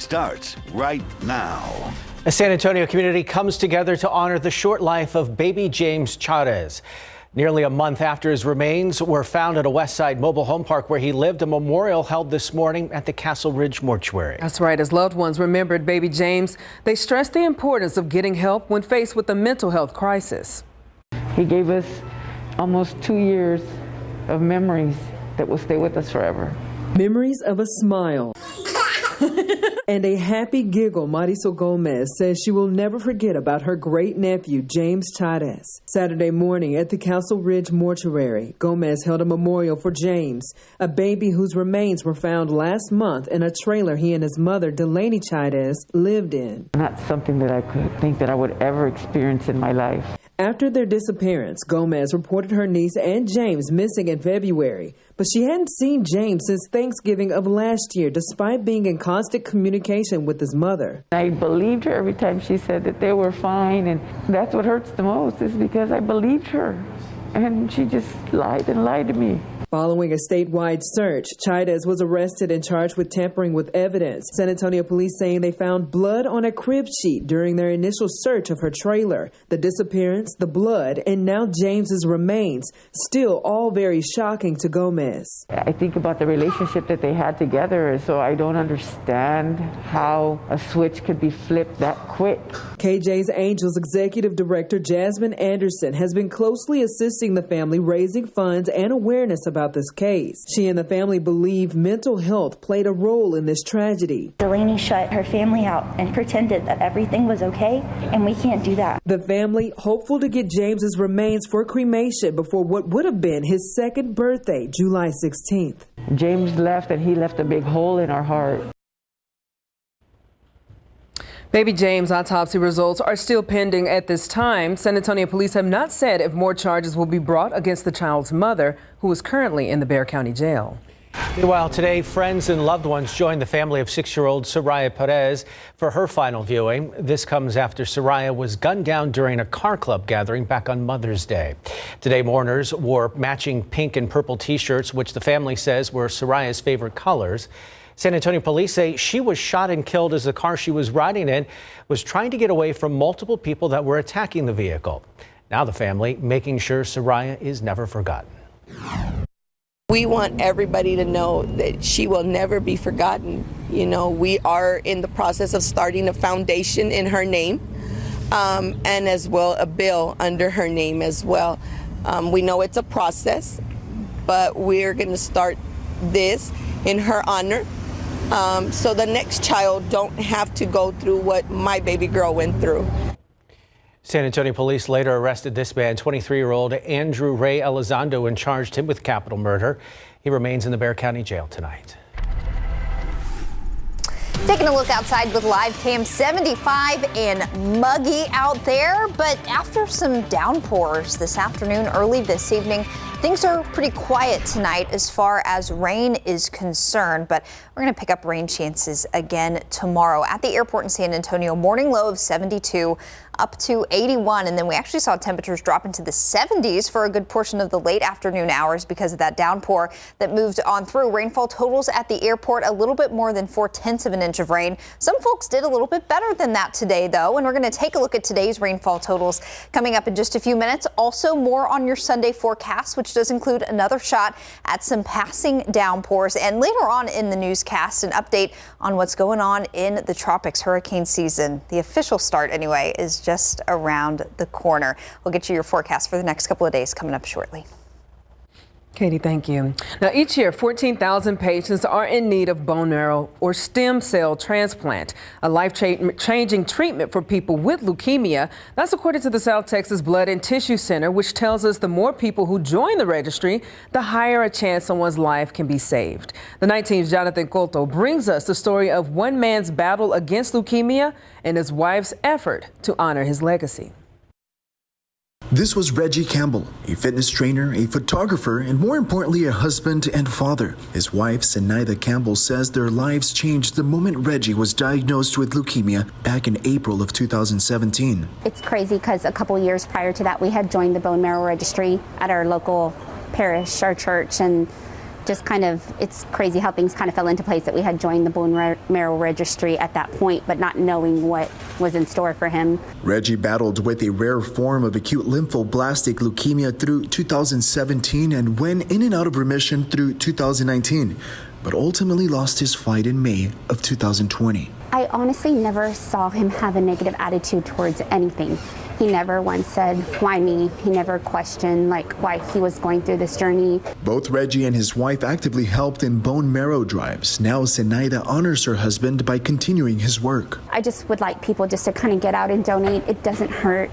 starts right now. A San Antonio community comes together to honor the short life of baby James Chavez. Nearly a month after his remains were found at a West Side mobile home park where he lived, a memorial held this morning at the Castle Ridge Mortuary. That's right. As loved ones remembered baby James, they stressed the importance of getting help when faced with a mental health crisis. He gave us almost 2 years of memories that will stay with us forever. Memories of a smile and a happy giggle. Marisol Gomez says she will never forget about her great nephew, James Chavez. Saturday morning at the Castle Ridge Mortuary, Gomez held a memorial for James, a baby whose remains were found last month in a trailer he and his mother, Delaney Chavez, lived in. Not something that I could think that I would ever experience in my life. After their disappearance, Gomez reported her niece and James missing in February, but she hadn't seen James since Thanksgiving of last year, despite being in constant communication with his mother. I believed her every time she said that they were fine, and that's what hurts the most, is because I believed her, and she just lied and lied to me. Following a statewide search, Chavez was arrested and charged with tampering with evidence. San Antonio police saying they found blood on a crib sheet during their initial search of her trailer. The disappearance, the blood, and now James's remains, still all very shocking to Gomez. I think about the relationship that they had together, so I don't understand how a switch could be flipped that quick. KJ's Angels Executive Director Jasmine Anderson has been closely assisting the family, raising funds and awareness about this case. She and the family believe mental health played a role in this tragedy. Delaney shut her family out and pretended that everything was okay, and we can't do that. The family hopeful to get James's remains for cremation before what would have been his second birthday, July 16th. James left, and he left a big hole in our heart. Baby James' autopsy results are still pending at this time. San Antonio police have not said if more charges will be brought against the child's mother, who is currently in the Bexar County Jail. Meanwhile, today, friends and loved ones joined the family of 6-year-old Soraya Perez for her final viewing. This comes after Soraya was gunned down during a car club gathering back on Mother's Day. Today, mourners wore matching pink and purple T-shirts, which the family says were Soraya's favorite colors. San Antonio police say she was shot and killed as the car she was riding in was trying to get away from multiple people that were attacking the vehicle. Now the family making sure Soraya is never forgotten. We want everybody to know that she will never be forgotten. You know, we are in the process of starting a foundation in her name, and as well a bill under her name as well. We know it's a process, but we're going to start this in her honor. So the next child don't have to go through what my baby girl went through. San Antonio police later arrested this man, 23-year-old Andrew Ray Elizondo, and charged him with capital murder. He remains in the Bexar County Jail tonight. Taking a look outside with live cam, 75 and muggy out there, but after some downpours this afternoon, early this evening, things are pretty quiet tonight as far as rain is concerned, but we're going to pick up rain chances again tomorrow. At the airport in San Antonio, morning low of 72 up to 81, and then we actually saw temperatures drop into the 70s for a good portion of the late afternoon hours because of that downpour that moved on through. Rainfall totals at the airport, a little bit more than 0.4 of an inch of rain. Some folks did a little bit better than that today, though, and we're going to take a look at today's rainfall totals coming up in just a few minutes. Also, more on your Sunday forecast, which does include another shot at some passing downpours, and later on in the newscast, an update on what's going on in the tropics. Hurricane season, the official start anyway, is just around the corner. We'll get you your forecast for the next couple of days coming up shortly. Katie, thank you. Now, each year, 14,000 patients are in need of bone marrow or stem cell transplant, a life-changing treatment for people with leukemia. That's according to the South Texas Blood and Tissue Center, which tells us the more people who join the registry, the higher a chance someone's life can be saved. The 19's Jonathan Cotto brings us the story of one man's battle against leukemia and his wife's effort to honor his legacy. This was Reggie Campbell, a fitness trainer, a photographer, and more importantly, a husband and father. His wife, Zenaida Campbell, says their lives changed the moment Reggie was diagnosed with leukemia back in April of 2017. It's crazy because a couple years prior to that, we had joined the bone marrow registry at our local parish, our church, and just kind of, it's crazy how things kind of fell into place that we had joined the bone marrow registry at that point, but not knowing what was in store for him. Reggie battled with a rare form of acute lymphoblastic leukemia through 2017 and went in and out of remission through 2019, but ultimately lost his fight in May of 2020. I honestly never saw him have a negative attitude towards anything. He never once said, why me? He never questioned why he was going through this journey. Both Reggie and his wife actively helped in bone marrow drives. Now Zenaida honors her husband by continuing his work. I just would like people just to kind of get out and donate. It doesn't hurt,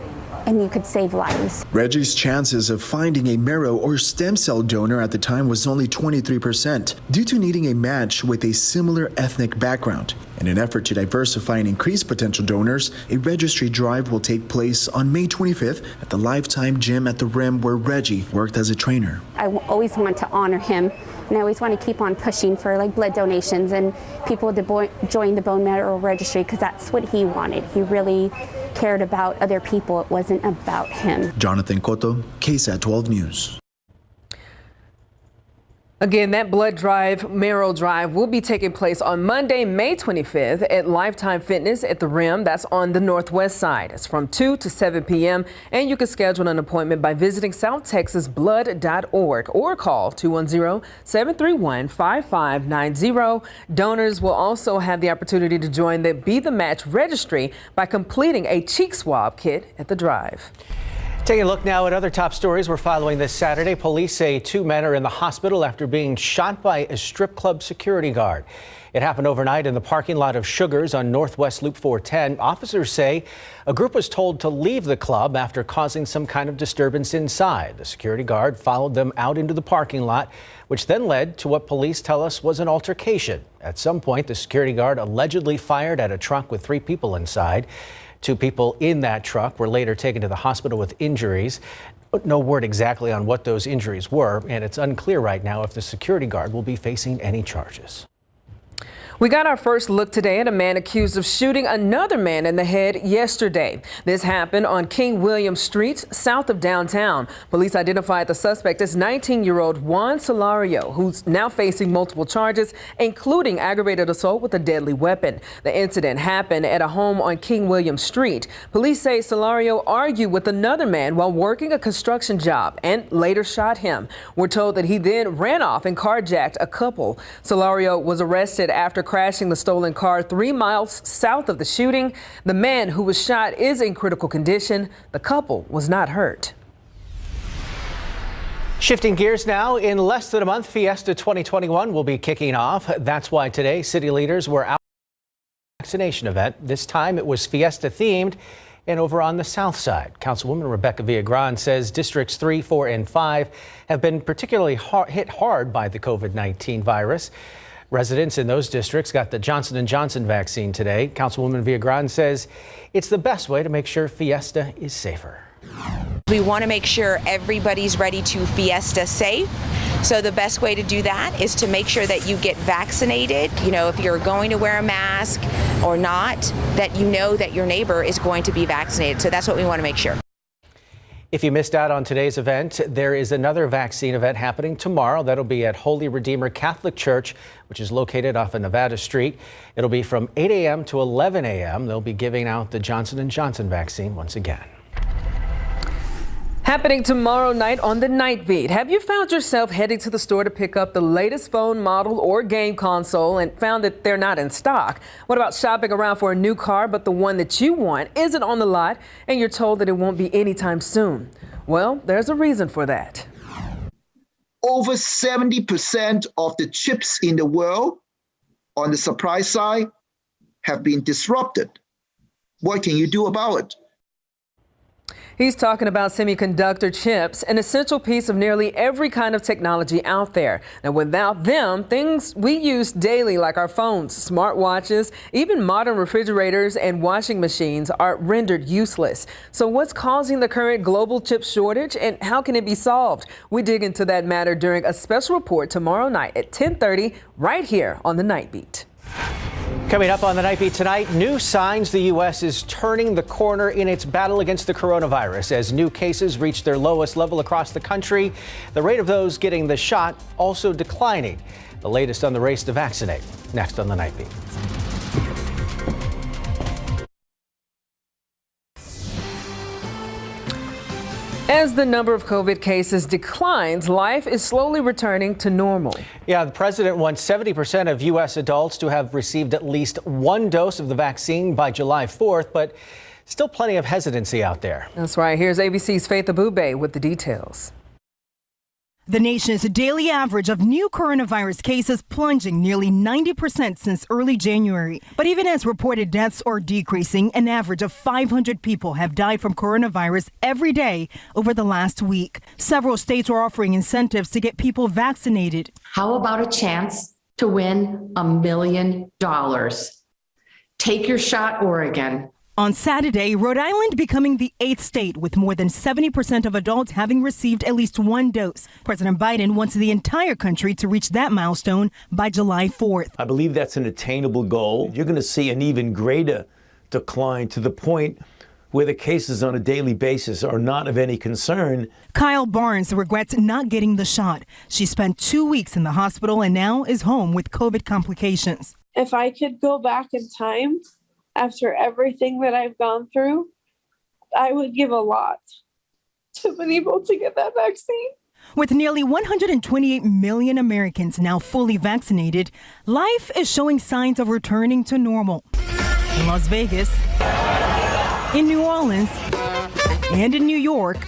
and you could save lives. Reggie's chances of finding a marrow or stem cell donor at the time was only 23% due to needing a match with a similar ethnic background. In an effort to diversify and increase potential donors, a registry drive will take place on May 25th at the Lifetime Gym at the Rim where Reggie worked as a trainer. I always want to honor him, and I always want to keep on pushing for blood donations and people to join the bone marrow registry, because that's what he wanted. He really cared about other people. It wasn't about him. Jonathan Cotto, KSAT 12 News. Again, that blood drive, marrow drive, will be taking place on Monday, May 25th at Lifetime Fitness at the Rim. That's on the northwest side. It's from 2 to 7 p.m. And you can schedule an appointment by visiting southtexasblood.org or call 210-731-5590. Donors will also have the opportunity to join the Be the Match registry by completing a cheek swab kit at the drive. Taking a look now at other top stories we're following this Saturday. Police say 2 men are in the hospital after being shot by a strip club security guard. It happened overnight in the parking lot of Sugar's on Northwest Loop 410. Officers say a group was told to leave the club after causing some kind of disturbance inside. The security guard followed them out into the parking lot, which then led to what police tell us was an altercation. At some point, the security guard allegedly fired at a truck with 3 people inside. 2 people in that truck were later taken to the hospital with injuries. But no word exactly on what those injuries were, and it's unclear right now if the security guard will be facing any charges. We got our first look today at a man accused of shooting another man in the head yesterday. This happened on King William Street, south of downtown. Police identified the suspect as 19-year-old Juan Solario, who's now facing multiple charges, including aggravated assault with a deadly weapon. The incident happened at a home on King William Street. Police say Solario argued with another man while working a construction job and later shot him. We're told that he then ran off and carjacked a couple. Solario was arrested after crashing the stolen car 3 miles south of the shooting. The man who was shot is in critical condition. The couple was not hurt. Shifting gears now, in less than a month, Fiesta 2021 will be kicking off. That's why today city leaders were out at a vaccination event. This time it was Fiesta themed and over on the south side. Councilwoman Rebecca Villagran says districts 3, 4, and 5 have been particularly hit hard by the COVID-19 virus. Residents in those districts got the Johnson & Johnson vaccine today. Councilwoman Villagran says it's the best way to make sure Fiesta is safer. We want to make sure everybody's ready to Fiesta safe. So the best way to do that is to make sure that you get vaccinated. You know, if you're going to wear a mask or not, that you know that your neighbor is going to be vaccinated. So that's what we want to make sure. If you missed out on today's event, there is another vaccine event happening tomorrow. That'll be at Holy Redeemer Catholic Church, which is located off of Nevada Street. It'll be from 8 a.m. to 11 a.m. They'll be giving out the Johnson & Johnson vaccine once again. Happening tomorrow night on the Nightbeat. Have you found yourself heading to the store to pick up the latest phone model or game console and found that they're not in stock? What about shopping around for a new car, but the one that you want isn't on the lot and you're told that it won't be anytime soon? Well, there's a reason for that. Over 70% of the chips in the world on the supply side have been disrupted. What can you do about it? He's talking about semiconductor chips, an essential piece of nearly every kind of technology out there. Now, without them, things we use daily like our phones, smartwatches, even modern refrigerators and washing machines are rendered useless. So what's causing the current global chip shortage and how can it be solved? We dig into that matter during a special report tomorrow night at 10:30 right here on the Nightbeat. Coming up on the Nightbeat tonight, new signs the U.S. is turning the corner in its battle against the coronavirus as new cases reach their lowest level across the country. The rate of those getting the shot also declining. The latest on the race to vaccinate. Next on the Nightbeat. As the number of COVID cases declines, life is slowly returning to normal. Yeah, the president wants 70% of U.S. adults to have received at least one dose of the vaccine by July 4th, but still plenty of hesitancy out there. That's right. Here's ABC's Faith Abube with the details. The nation's daily average of new coronavirus cases plunging nearly 90% since early January. But even as reported deaths are decreasing, an average of 500 people have died from coronavirus every day over the last week. Several states are offering incentives to get people vaccinated. How about a chance to win $1 million? Take your shot, Oregon. On Saturday, Rhode Island becoming the 8th state with more than 70% of adults having received at least one dose. President Biden wants the entire country to reach that milestone by July 4th. I believe that's an attainable goal. You're going to see an even greater decline to the point where the cases on a daily basis are not of any concern. Kyle Barnes regrets not getting the shot. She spent 2 weeks in the hospital and now is home with COVID complications. If I could go back in time, after everything that I've gone through, I would give a lot to have been able to get that vaccine. With nearly 128 million Americans now fully vaccinated, life is showing signs of returning to normal. In Las Vegas, in New Orleans, and in New York,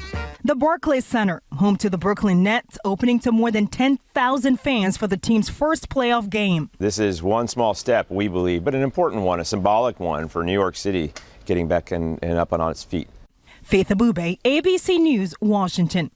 the Barclays Center, home to the Brooklyn Nets, opening to more than 10,000 fans for the team's first playoff game. This is one small step, we believe, but an important one, a symbolic one for New York City getting back and up and on its feet. Faith Abube, ABC News, Washington.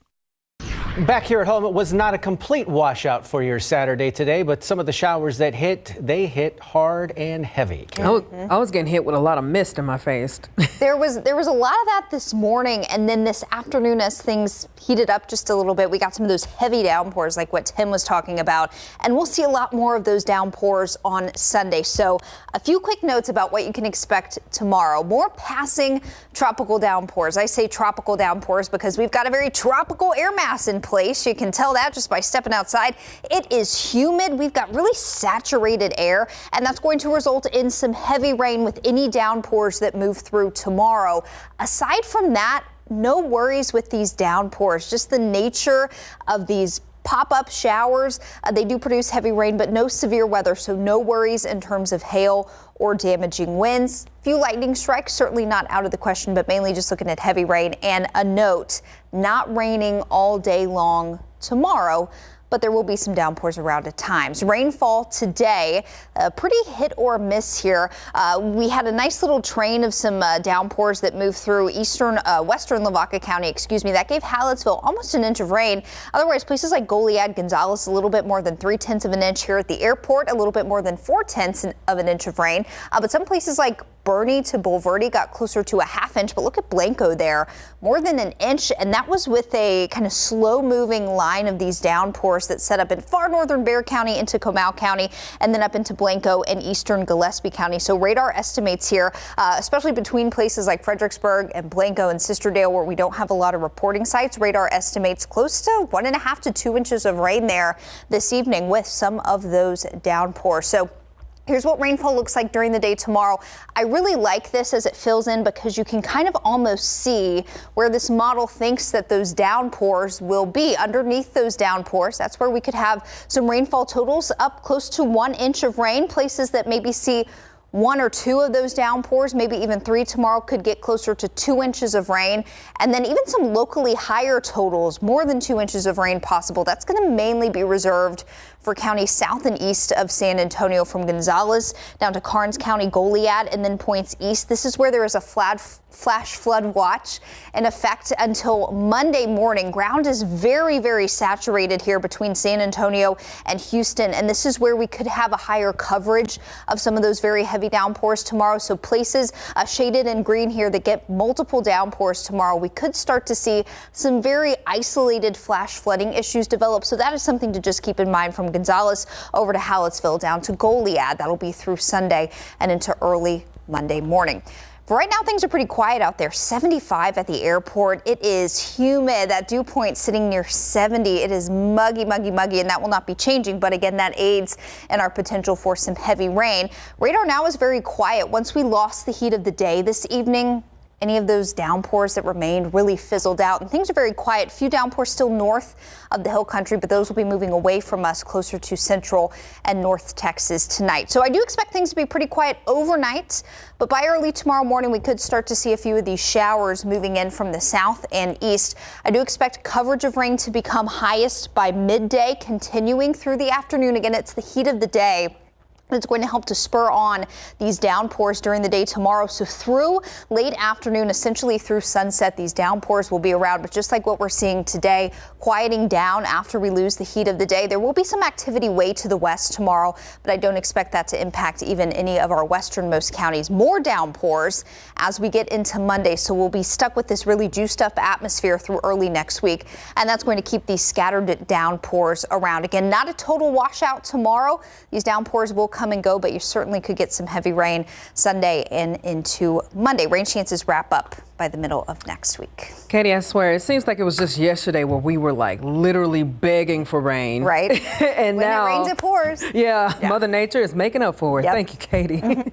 Back here at home, it was not a complete washout for your Saturday today, but some of the showers that they hit hard and heavy. I was getting hit with a lot of mist in my face. There was a lot of that this morning, and then this afternoon as things heated up just a little bit, we got some of those heavy downpours like what Tim was talking about, and we'll see a lot more of those downpours on Sunday. So a few quick notes about what you can expect tomorrow. More passing tropical downpours. I say tropical downpours because we've got a very tropical air mass in place. You can tell that just by stepping outside. It is humid. We've got really saturated air, and that's going to result in some heavy rain with any downpours that move through tomorrow. Aside from that, no worries with these downpours, just the nature of these pop-up showers. They do produce heavy rain, but no severe weather, so no worries in terms of hail or damaging winds. A few lightning strikes, certainly not out of the question, but mainly just looking at heavy rain. And a note, not raining all day long tomorrow, but there will be some downpours around at times. Rainfall today, pretty hit or miss here. We had a nice little train of some downpours that moved through western Lavaca County, that gave Hallettsville almost an inch of rain. Otherwise, places like Goliad, Gonzales, a little bit more than 3/10 of an inch here at the airport, a little bit more than 4/10 of an inch of rain. But some places like Bernie to Bulverde got closer to a ½ inch, but look at Blanco there, more than an inch, and that was with a kind of slow-moving line of these downpours that set up in far northern Bexar County into Comal County, and then up into Blanco and eastern Gillespie County. So radar estimates here, especially between places like Fredericksburg and Blanco and Sisterdale, where we don't have a lot of reporting sites, radar estimates close to 1.5 to 2 inches of rain there this evening with some of those downpours. So here's what rainfall looks like during the day tomorrow. I really like this as it fills in because you can kind of almost see where this model thinks that those downpours will be. Underneath those downpours, that's where we could have some rainfall totals up close to 1 inch of rain. Places that maybe see 1 or 2 of those downpours, maybe even 3 tomorrow, could get closer to 2 inches of rain. And then even some locally higher totals, more than 2 inches of rain possible. That's going to mainly be reserved for counties south and east of San Antonio, from Gonzales down to Karnes County, Goliad, and then points east. This is where there is a flash flood watch in effect until Monday morning. Ground is very, very saturated here between San Antonio and Houston, and this is where we could have a higher coverage of some of those very heavy downpours tomorrow. So places shaded in green here that get multiple downpours tomorrow, we could start to see some very isolated flash flooding issues develop. So that is something to just keep in mind from Gonzales over to Hallettsville, down to Goliad. That'll be through Sunday and into early Monday morning. For right now, things are pretty quiet out there. 75 at the airport. It is humid. That dew point sitting near 70. It is muggy, muggy, muggy, and that will not be changing. But again, that aids in our potential for some heavy rain. Radar now is very quiet. Once we lost the heat of the day this evening, any of those downpours that remained really fizzled out, and things are very quiet. Few downpours still north of the hill country, but those will be moving away from us closer to central and north Texas tonight. So I do expect things to be pretty quiet overnight, but by early tomorrow morning, we could start to see a few of these showers moving in from the south and east. I do expect coverage of rain to become highest by midday, continuing through the afternoon. Again, it's the heat of the day. It's going to help to spur on these downpours during the day tomorrow. So through late afternoon, essentially through sunset, these downpours will be around. But just like what we're seeing today, quieting down after we lose the heat of the day. There will be some activity way to the west tomorrow, but I don't expect that to impact even any of our westernmost counties. More downpours as we get into Monday. So we'll be stuck with this really juiced up atmosphere through early next week. And that's going to keep these scattered downpours around. Again, not a total washout tomorrow. These downpours will come and go, but you certainly could get some heavy rain Sunday and into Monday. Rain chances wrap up by the middle of next week. Katie, I swear, it seems like it was just yesterday where we were like literally begging for rain. Right. And when now it rains, it pours. Yeah, Mother Nature is making up for it. Yep. Thank you, Katie.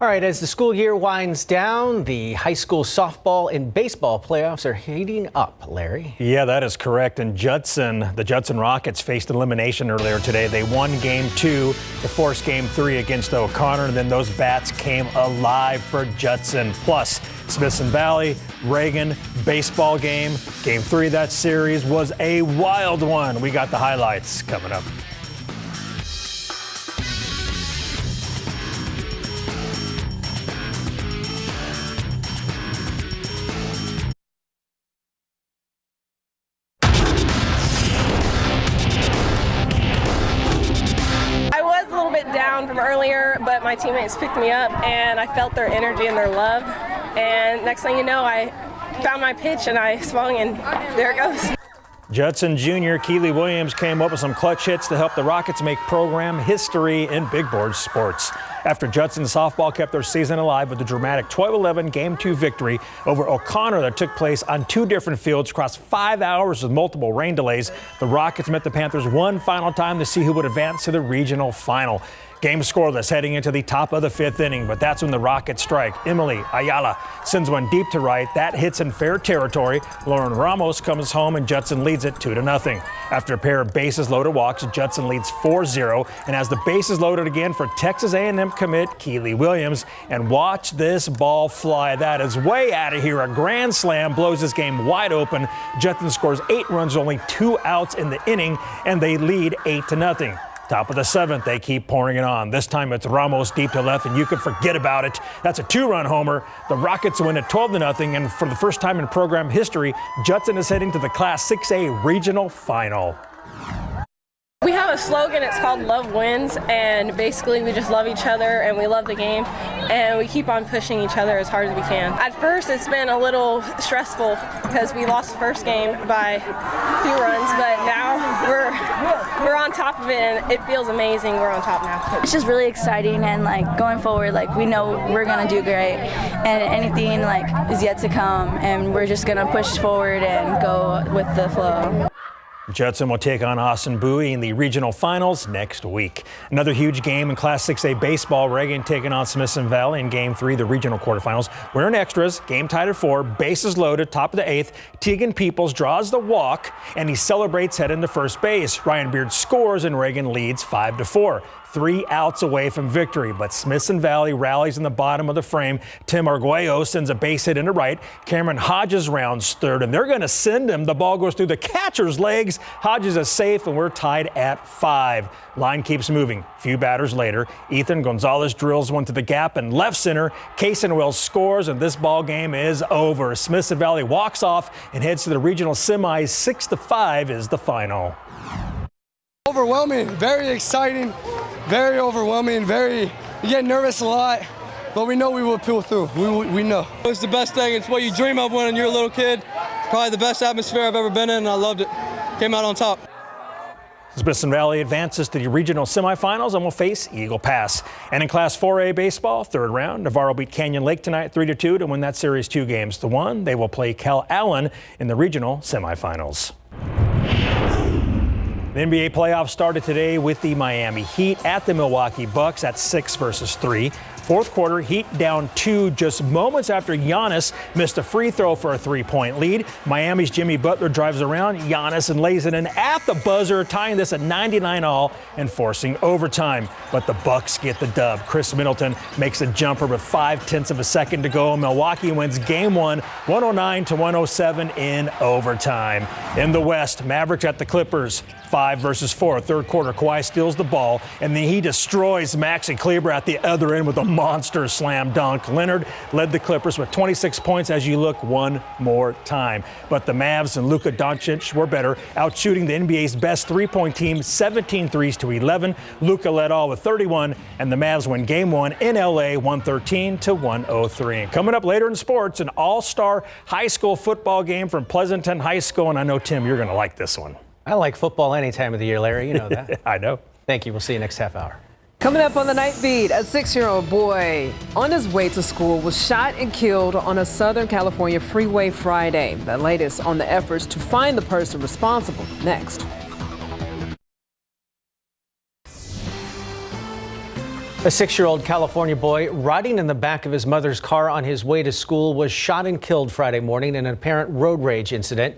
All right, as the school year winds down, the high school softball and baseball playoffs are heating up, Larry. Yeah, that is correct. And the Judson Rockets faced elimination earlier today. They won Game 2 to force Game 3 against O'Connor, and then those bats came alive for Judson. Plus, Smithson Valley, Reagan, baseball game. Game 3 of that series was a wild one. We got the highlights coming up. From earlier, but my teammates picked me up and I felt their energy and their love, and next thing you know, I found my pitch and I swung and there it goes. Judson Jr. Keely Williams came up with some clutch hits to help the Rockets make program history in big board sports. After Judson softball kept their season alive with a dramatic 12-11 Game 2 victory over O'Connor that took place on 2 different fields across 5 hours with multiple rain delays, the Rockets met the Panthers one final time to see who would advance to the regional final. Game scoreless heading into the top of the 5th inning, but that's when the Rockets strike. Emily Ayala sends one deep to right. That hits in fair territory. Lauren Ramos comes home and Judson leads it 2-0. After a pair of bases loaded walks, Judson leads 4-0 and has the bases loaded again for Texas A&M commit Keely Williams. And watch this ball fly. That is way out of here. A grand slam blows this game wide open. Judson scores 8 runs, only 2 outs in the inning, and they lead 8-0. Top of the 7th, they keep pouring it on. This time it's Ramos deep to left, and you can forget about it. That's a 2-run homer. The Rockets win at 12-0, and for the first time in program history, Judson is heading to the Class 6A regional final. We have a slogan, it's called Love Wins, and basically we just love each other and we love the game and we keep on pushing each other as hard as we can. At first it's been a little stressful because we lost the first game by 2 runs, but now we're on top of it and it feels amazing. We're on top now. It's just really exciting, and like going forward, like we know we're gonna do great and anything like is yet to come, and we're just gonna push forward and go with the flow. Judson will take on Austin Bowie in the regional finals next week. Another huge game in Class 6A baseball. Reagan taking on Smithson Valley in Game 3, the regional quarterfinals. We're in extras. Game tied at 4. Bases loaded. Top of the 8th. Tegan Peoples draws the walk, and he celebrates heading to first base. Ryan Beard scores, and Reagan leads 5-4. 3 outs away from victory, but Smithson Valley rallies in the bottom of the frame. Tim Arguello sends a base hit into right. Cameron Hodges rounds third, and they're going to send him. The ball goes through the catcher's legs. Hodges is safe, and we're tied at 5. Line keeps moving. Few batters later, Ethan Gonzalez drills one to the gap and left center. Kaysen Wells scores, and this ball game is over. Smithson Valley walks off and heads to the regional semis. 6-5 is the final. Overwhelming, very exciting, very overwhelming, you get nervous a lot, but we know we will pull through. We know. It's the best thing. It's what you dream of when you're a little kid. Probably the best atmosphere I've ever been in, and I loved it. Came out on top. Smithson Valley advances to the regional semifinals and will face Eagle Pass. And in Class 4A baseball, third round, Navarro beat Canyon Lake tonight 3-2 to win that series 2 games to 1. They will play Cal Allen in the regional semifinals. The NBA playoffs started today with the Miami Heat at the Milwaukee Bucks at 6-3. Fourth quarter, Heat down 2 just moments after Giannis missed a free throw for a 3-point lead. Miami's Jimmy Butler drives around Giannis and lays it in at the buzzer, tying this at 99-all and forcing overtime. But the Bucks get the dub. Chris Middleton makes a jumper with 0.5 of a second to go. Milwaukee wins Game 1, 109-107 in overtime. In the West, Mavericks at the Clippers, 5-4. Third quarter, Kawhi steals the ball, and then he destroys Maxi Kleber at the other end with a monster slam dunk. Leonard led the Clippers with 26 points as you look one more time. But the Mavs and Luka Doncic were better, outshooting the NBA's best three-point team 17 threes to 11. Luka led all with 31, and the Mavs win Game 1 in LA 113-103. And coming up later in sports, an all-star high school football game from Pleasanton High School, and I know, Tim, you're going to like this one. I like football any time of the year, Larry. You know that. I know. Thank you. We'll see you next half hour. Coming up on the Nightbeat, a 6-year-old boy on his way to school was shot and killed on a Southern California freeway Friday. The latest on the efforts to find the person responsible. Next. A 6-year-old California boy riding in the back of his mother's car on his way to school was shot and killed Friday morning in an apparent road rage incident.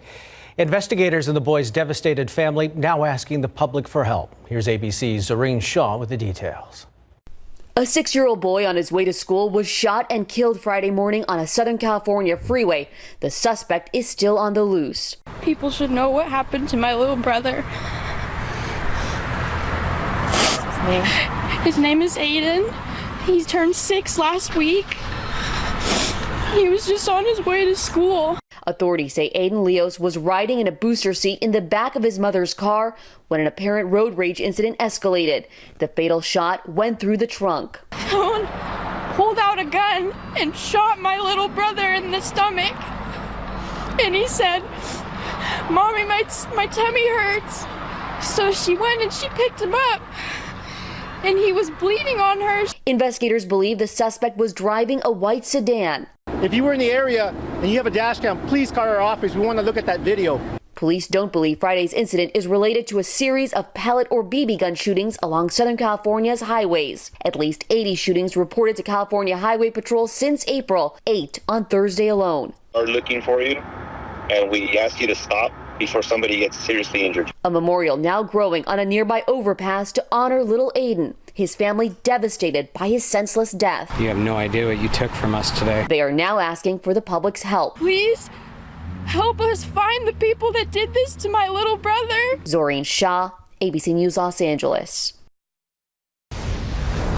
Investigators and the boy's devastated family now asking the public for help. Here's ABC's Zoreen Shaw with the details. A 6-year-old boy on his way to school was shot and killed Friday morning on a Southern California freeway. The suspect is still on the loose. People should know what happened to my little brother. His name is Aiden. He turned 6 last week. He was just on his way to school. Authorities say Aiden Leos was riding in a booster seat in the back of his mother's car when an apparent road rage incident escalated. The fatal shot went through the trunk. Someone pulled out a gun and shot my little brother in the stomach. And he said, "Mommy, my tummy hurts." So she went and she picked him up. And he was bleeding on her. Investigators believe the suspect was driving a white sedan. If you were in the area and you have a dash cam, please call our office. We want to look at that video. Police don't believe Friday's incident is related to a series of pellet or BB gun shootings along Southern California's highways. At least 80 shootings reported to California Highway Patrol since April, 8 on Thursday alone. Are looking for you, and we ask you to stop before somebody gets seriously injured. A memorial now growing on a nearby overpass to honor little Aiden, his family devastated by his senseless death. You have no idea what you took from us today. They are now asking for the public's help. Please help us find the people that did this to my little brother. Zoreen Shaw, ABC News, Los Angeles.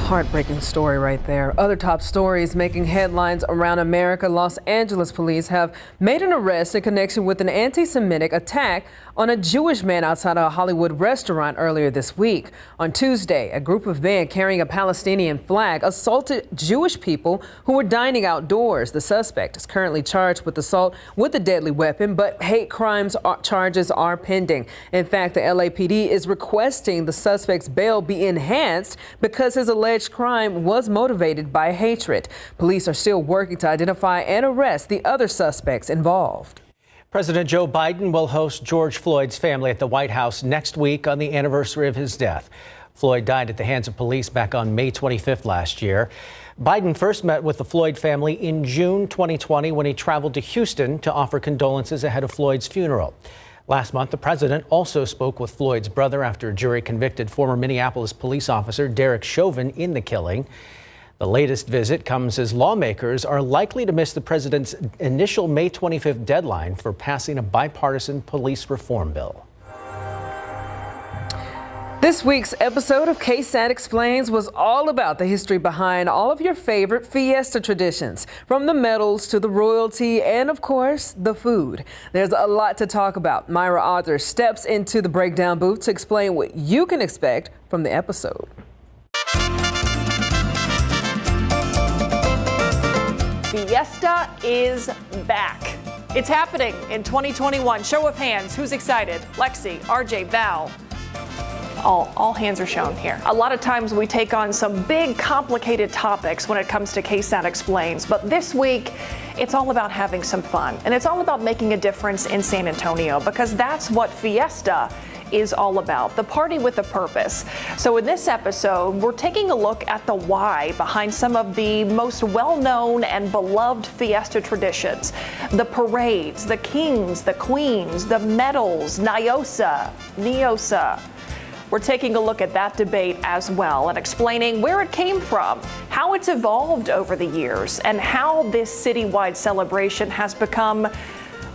Heartbreaking story right there. Other top stories making headlines around America. Los Angeles police have made an arrest in connection with an anti-Semitic attack on a Jewish man outside a Hollywood restaurant earlier this week. On Tuesday, a group of men carrying a Palestinian flag assaulted Jewish people who were dining outdoors. The suspect is currently charged with assault with a deadly weapon, but hate crimes charges are pending. In fact, the LAPD is requesting the suspect's bail be enhanced because his alleged crime was motivated by hatred. Police are still working to identify and arrest the other suspects involved. President Joe Biden will host George Floyd's family at the White House next week on the anniversary of his death. Floyd died at the hands of police back on May 25th last year. Biden first met with the Floyd family in June 2020 when he traveled to Houston to offer condolences ahead of Floyd's funeral. Last month, the president also spoke with Floyd's brother after a jury convicted former Minneapolis police officer Derek Chauvin in the killing. The latest visit comes as lawmakers are likely to miss the president's initial May 25th deadline for passing a bipartisan police reform bill. This week's episode of KSAT Explains was all about the history behind all of your favorite fiesta traditions, from the medals to the royalty and, of course, the food. There's a lot to talk about. MARROW author steps into the breakdown booth to explain what you can expect from the episode. Fiesta is back. It's happening in 2021. Show of hands. Who's excited? Lexi, RJ, Val. all hands are shown here. A lot of times we take on some big, complicated topics when it comes to KSAT Explains, but this week it's all about having some fun, and it's all about making a difference in San Antonio, because that's what Fiesta is all about, the party with a purpose. So in this episode, we're taking a look at the why behind some of the most well-known and beloved Fiesta traditions. The parades, the kings, the queens, the medals, Niosa. We're taking a look at that debate as well and explaining where it came from, how it's evolved over the years, and how this citywide celebration has become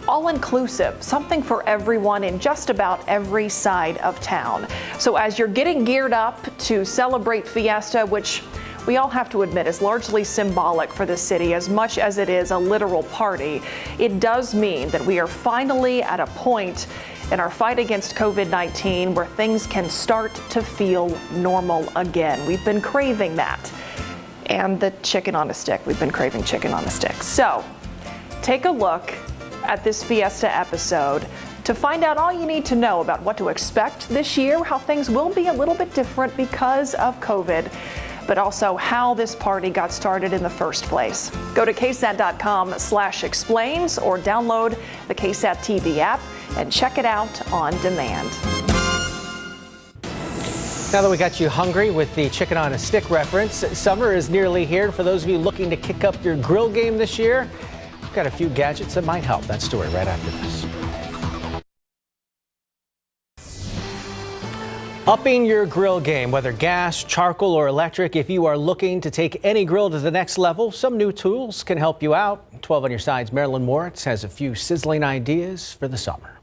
all-inclusive, something for everyone in just about every side of town. So as you're getting geared up to celebrate Fiesta, which we all have to admit is largely symbolic for the city as much as it is a literal party, it does mean that we are finally at a point in our fight against COVID-19 where things can start to feel normal again. We've been craving that. And the chicken on a stick. We've been craving chicken on a stick. So take a look at this Fiesta episode to find out all you need to know about what to expect this year, how things will be a little bit different because of COVID, but also how this party got started in the first place. Go to ksat.com/explains or download the KSAT TV app and check it out on demand. Now that we got you hungry with the chicken on a stick reference, summer is nearly here. For those of you looking to kick up your grill game this year, we've got a few gadgets that might help. That story right after this. Upping your grill game, whether gas, charcoal, or electric, if you are looking to take any grill to the next level, some new tools can help you out. 12 on your side's Marilyn Moritz has a few sizzling ideas for the summer.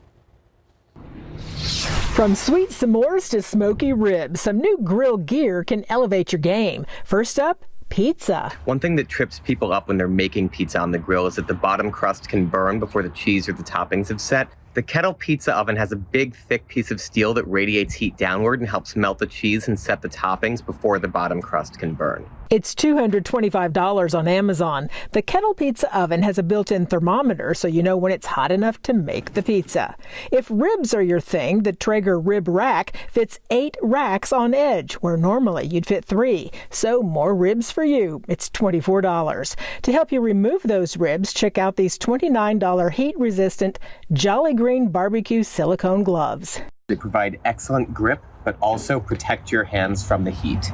From sweet s'mores to smoky ribs, some new grill gear can elevate your game. First up, pizza. One thing that trips people up when they're making pizza on the grill is that the bottom crust can burn before the cheese or the toppings have set. The kettle pizza oven has a big, thick piece of steel that radiates heat downward and helps melt the cheese and set the toppings before the bottom crust can burn. It's $225 on Amazon. The kettle pizza oven has a built-in thermometer so you know when it's hot enough to make the pizza. If ribs are your thing, the Traeger rib rack fits 8 racks on edge, where normally you'd fit 3. So more ribs for you. It's $24. To help you remove those ribs, check out these $29 heat-resistant Jolly Green barbecue silicone gloves. They provide excellent grip, but also protect your hands from the heat.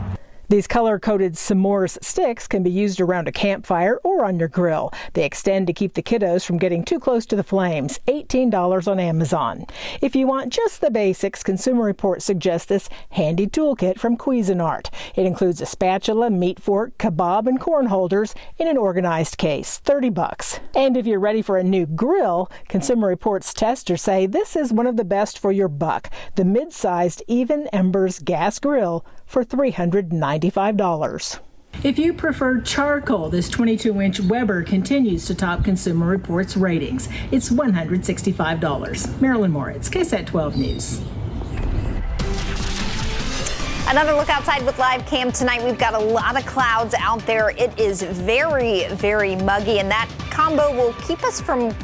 These color-coded s'mores sticks can be used around a campfire or on your grill. They extend to keep the kiddos from getting too close to the flames. $18 on Amazon. If you want just the basics, Consumer Reports suggests this handy toolkit from Cuisinart. It includes a spatula, meat fork, kebab, and corn holders in an organized case. $30. And if you're ready for a new grill, Consumer Reports testers say this is one of the best for your buck. The mid-sized Even Embers gas grill for $395. If you prefer charcoal, this 22-inch Weber continues to top Consumer Reports ratings. It's $165. Marilyn Moritz, KSAT 12 News. Another look outside with live cam tonight. We've got a lot of clouds out there. It is very, very muggy, and that combo will keep us from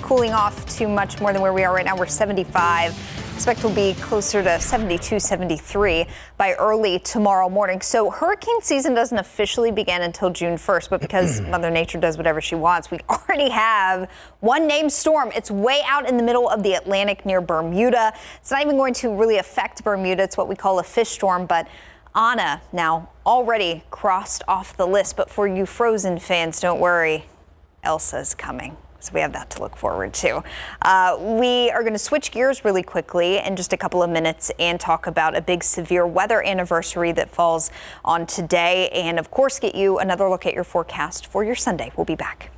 cooling off too much more than where we are right now. We're 75. Expect we'll be closer to 72, 73 by early tomorrow morning. So hurricane season doesn't officially begin until June 1st, but because Mother Nature does whatever she wants, we already have one named storm. It's way out in the middle of the Atlantic near Bermuda. It's not even going to really affect Bermuda. It's what we call a fish storm, but Anna now already crossed off the list. But for you Frozen fans, don't worry, Elsa's coming. So we have that to look forward to. We are going to switch gears really quickly in just a couple of minutes and talk about a big severe weather anniversary that falls on today. And of course, get you another look at your forecast for your Sunday. We'll be back.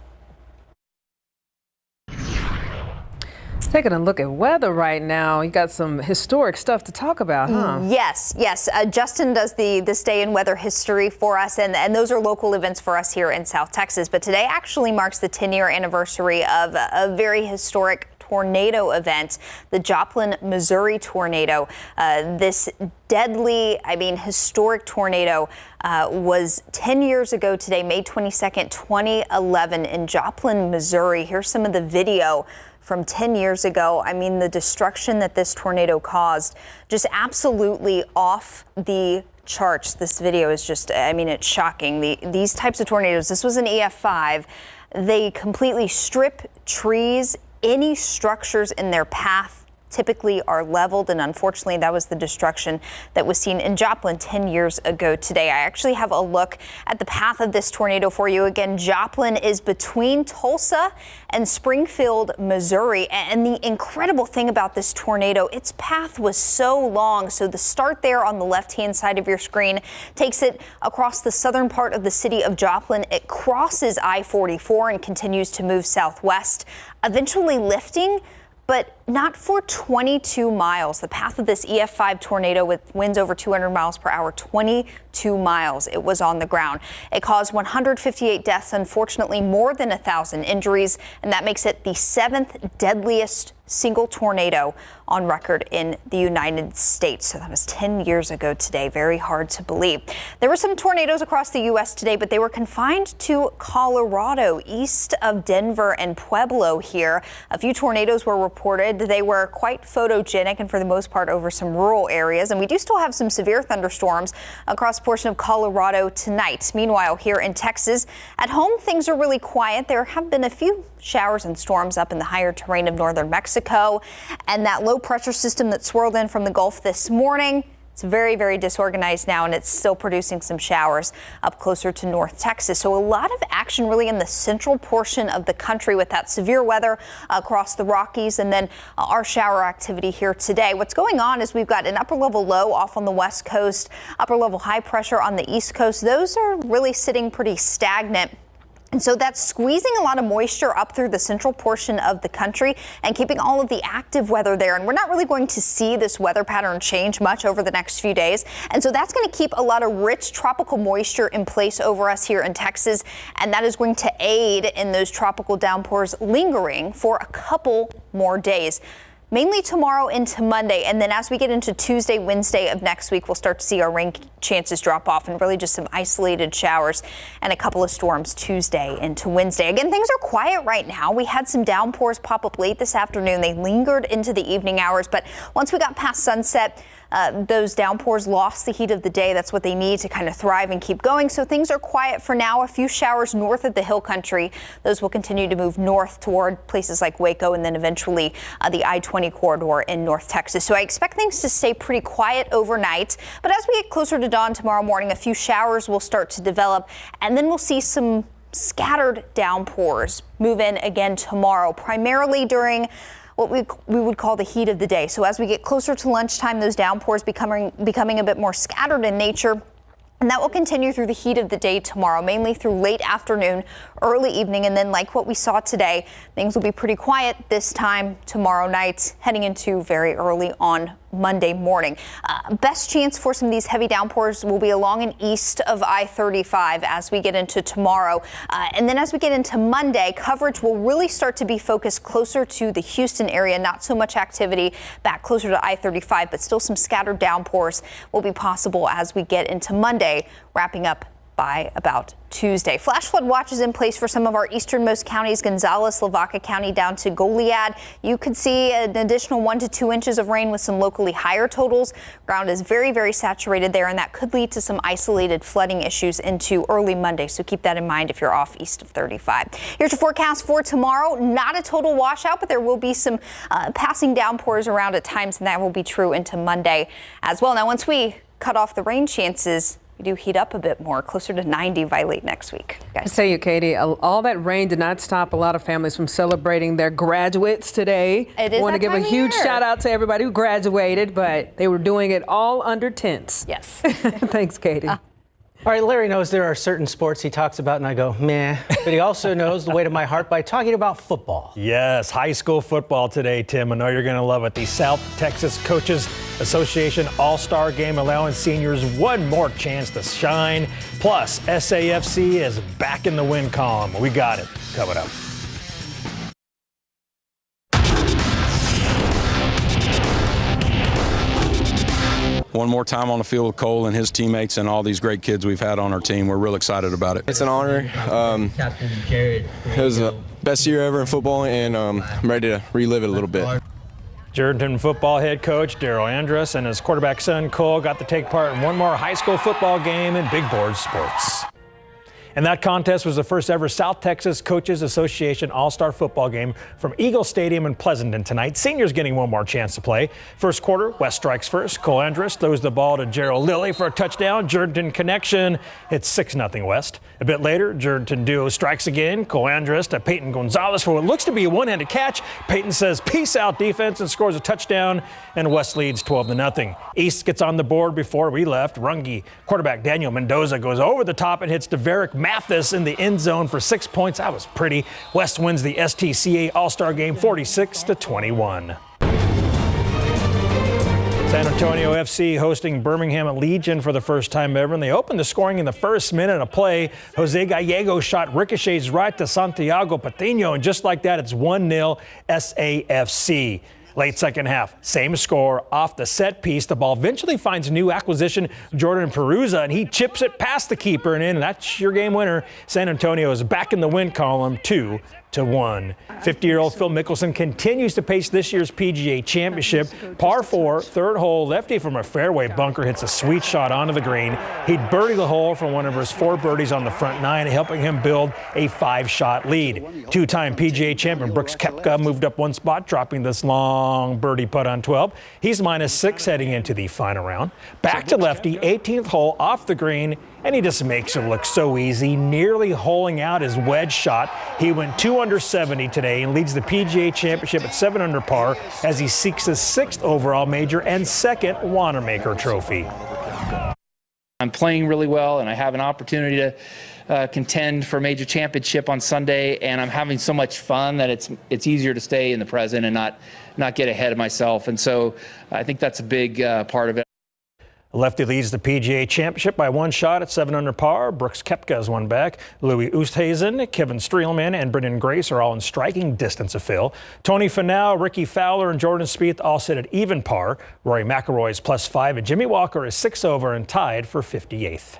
Taking a look at weather right now, you got some historic stuff to talk about, huh? Yes. Justin does this day in weather history for us, and those are local events for us here in South Texas. But today actually marks the 10-year anniversary of a very historic tornado event, the Joplin, Missouri tornado. This deadly, historic tornado was 10 years ago today, May 22nd, 2011 in Joplin, Missouri. Here's some of the video from 10 years ago. I mean, the destruction that this tornado caused, just absolutely off the charts. This video is just, I mean, it's shocking. These types of tornadoes, this was an EF5. They completely strip trees. Any structures in their path typically are leveled, and unfortunately that was the destruction that was seen in Joplin 10 years ago today. I actually have a look at the path of this tornado for you. Again, Joplin is between Tulsa and Springfield, Missouri, and the incredible thing about this tornado, its path was so long. So the start there on the left-hand side of your screen takes it across the southern part of the city of Joplin. It crosses I-44 and continues to move southwest, eventually lifting, but not for 22 miles. The path of this EF5 tornado with winds over 200 miles per hour, 22 miles it was on the ground. It caused 158 deaths, unfortunately more than 1,000 injuries, and that makes it the 7th deadliest single tornado on record in the United States. So that was 10 years ago today. Very hard to believe. There were some tornadoes across the U.S. today, but they were confined to Colorado, east of Denver and Pueblo here. A few tornadoes were reported. They were quite photogenic and for the most part over some rural areas. And we do still have some severe thunderstorms across a portion of Colorado tonight. Meanwhile, here in Texas, at home, things are really quiet. There have been a few showers and storms up in the higher terrain of northern Mexico, and that low pressure system that swirled in from the Gulf this morning, it's very, very disorganized now, and it's still producing some showers up closer to North Texas. So a lot of action really in the central portion of the country with that severe weather across the Rockies, and then our shower activity here today. What's going on is we've got an upper level low off on the west coast, upper level high pressure on the east coast. Those are really sitting pretty stagnant. And so that's squeezing a lot of moisture up through the central portion of the country and keeping all of the active weather there. And we're not really going to see this weather pattern change much over the next few days. And so that's going to keep a lot of rich tropical moisture in place over us here in Texas. And that is going to aid in those tropical downpours lingering for a couple more days. Mainly tomorrow into Monday, and then as we get into Tuesday, Wednesday of next week, we'll start to see our rain chances drop off and really just some isolated showers and a couple of storms Tuesday into Wednesday. Again, things are quiet right now. We had some downpours pop up late this afternoon. They lingered into the evening hours, but once we got past sunset, those downpours lost the heat of the day. That's what they need to kind of thrive and keep going. So things are quiet for now. A few showers north of the hill country. Those will continue to move north toward places like Waco and then eventually the I-20 corridor in North Texas. So I expect things to stay pretty quiet overnight. But as we get closer to dawn tomorrow morning, a few showers will start to develop, and then we'll see some scattered downpours move in again tomorrow, primarily during what we would call the heat of the day. So as we get closer to lunchtime, those downpours becoming a bit more scattered in nature. And that will continue through the heat of the day tomorrow, mainly through late afternoon, early evening, and then like what we saw today, things will be pretty quiet this time tomorrow night, heading into very early on Monday morning. Best chance for some of these heavy downpours will be along and east of I-35 as we get into tomorrow. And then as we get into Monday, coverage will really start to be focused closer to the Houston area. Not so much activity back closer to I-35, but still some scattered downpours will be possible as we get into Monday, wrapping up by about Tuesday. Flash flood watch is in place for some of our easternmost counties, Gonzales, Lavaca County down to Goliad. You could see an additional 1 to 2 inches of rain with some locally higher totals. Ground is very, very saturated there, and that could lead to some isolated flooding issues into early Monday. So keep that in mind if you're off east of 35. Here's your forecast for tomorrow. Not a total washout, but there will be some passing downpours around at times, and that will be true into Monday as well. Now, once we cut off the rain chances, we do heat up a bit more, closer to 90 by late next week. I tell you, Katie, all that rain did not stop a lot of families from celebrating their graduates today. It is I want to give a huge shout out to everybody who graduated, but they were doing it all under tents. Yes. Thanks, Katie. All right, Larry knows there are certain sports he talks about and I go, meh. But he also knows the way to my heart by talking about football. Yes, high school football today, Tim. I know you're going to love it. The South Texas Coaches Association All-Star Game allowing seniors one more chance to shine. Plus, SAFC is back in the win column. We got it coming up. One more time on the field with Cole and his teammates and all these great kids we've had on our team. We're real excited about it. It's an honor. It was best year ever in football, and I'm ready to relive it a little bit. Jourdan football head coach Daryl Andrus and his quarterback son Cole got to take part in one more high school football game in big board sports. And that contest was the first ever South Texas Coaches Association All-Star football game from Eagle Stadium in Pleasanton tonight. Seniors getting one more chance to play. First quarter, West strikes first. Cole Andrus throws the ball to Gerald Lilly for a touchdown. Jourdan connection. It's 6-0 West. A bit later, Jourdan duo strikes again. Cole Andrus to Peyton Gonzalez for what looks to be a one-handed catch. Peyton says, "Peace out, defense," and scores a touchdown. And West leads 12-0. East gets on the board before we left. Runge quarterback Daniel Mendoza goes over the top and hits Deverick Mathis in the end zone for 6 points. That was pretty. West wins the STCA All-Star game 46-21. San Antonio FC hosting Birmingham Legion for the first time ever, and they opened the scoring in the first minute of play. Jose Gallego shot ricochets right to Santiago Patino, and just like that, it's 1-0 SAFC. Late second half, same score off the set piece. The ball eventually finds new acquisition Jordan Peruza, and he chips it past the keeper and in. And that's your game winner. San Antonio is back in the win column, 2-1. 50-year-old Phil Mickelson continues to pace this year's PGA Championship. Par 4, third hole, lefty from a fairway bunker hits a sweet shot onto the green. He'd birdie the hole for one of his 4 birdies on the front 9, helping him build a 5-shot lead. Two-time PGA champion Brooks Koepka moved up 1 spot, dropping this long birdie putt on 12. He's -6 heading into the final round. Back to lefty, 18th hole off the green, and he just makes it look so easy, nearly holing out his wedge shot. He went 2 under 70 today and leads the PGA Championship at 7 under par as he seeks his 6th overall major and 2nd Wanamaker trophy. I'm playing really well, and I have an opportunity to contend for a major championship on Sunday, and I'm having so much fun that it's easier to stay in the present and not get ahead of myself. And so I think that's a big part of it. Lefty leads the PGA Championship by 1 shot at 7 under par. Brooks Koepka has 1 back. Louis Oosthuizen, Kevin Streelman, and Brendan Grace are all in striking distance of Phil. Tony Finau, Ricky Fowler, and Jordan Spieth all sit at even par. Rory McIlroy is +5, and Jimmy Walker is 6 over and tied for 58th.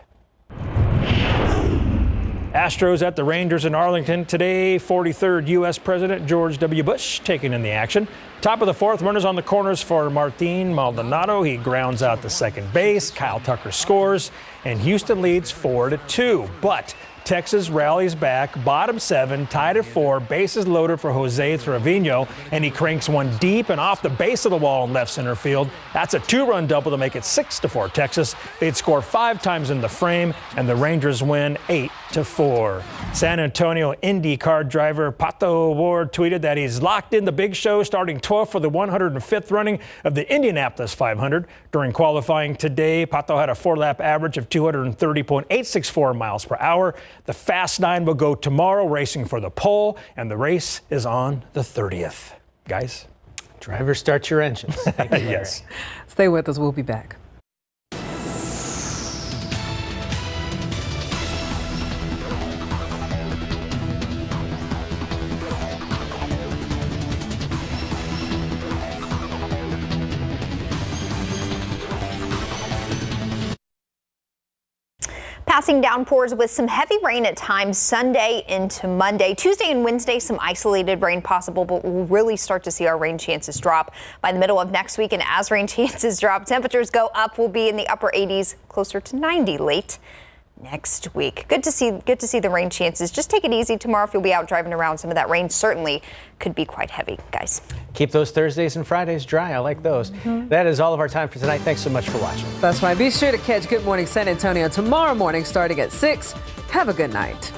Astros at the Rangers in Arlington today. 43rd U.S. President George W. Bush taking in the action. Top of the 4th, runners on the corners for Martin Maldonado. He grounds out to second base. Kyle Tucker scores, and Houston leads 4-2. But Texas rallies back, bottom 7, tied at 4, bases loaded for Jose Trevino, and he cranks one deep and off the base of the wall in left center field. That's a 2-run double to make it 6-4 Texas. They'd score 5 times in the frame, and the Rangers win 8-4. San Antonio IndyCar driver Pato Ward tweeted that he's locked in the big show, starting 12th for the 105th running of the Indianapolis 500. During qualifying today, Pato had a 4-lap average of 230.864 miles per hour. The Fast 9 will go tomorrow, racing for the pole, and the race is on the 30th. Guys? Driver, start your engines. Yes. Stay with us. We'll be back. Passing downpours with some heavy rain at times Sunday into Monday. Tuesday and Wednesday, some isolated rain possible, but we'll really start to see our rain chances drop by the middle of next week. And as rain chances drop, temperatures go up. We'll be in the upper 80s, closer to 90 late next week. Good to see the rain chances. Just take it easy tomorrow if you'll be out driving around. Some of that rain certainly could be quite heavy, guys. Keep those Thursdays and Fridays dry. I like those. That is all of our time for tonight. Thanks so much for watching. That's right. Be sure to catch Good Morning San Antonio tomorrow morning starting at 6. Have a good night.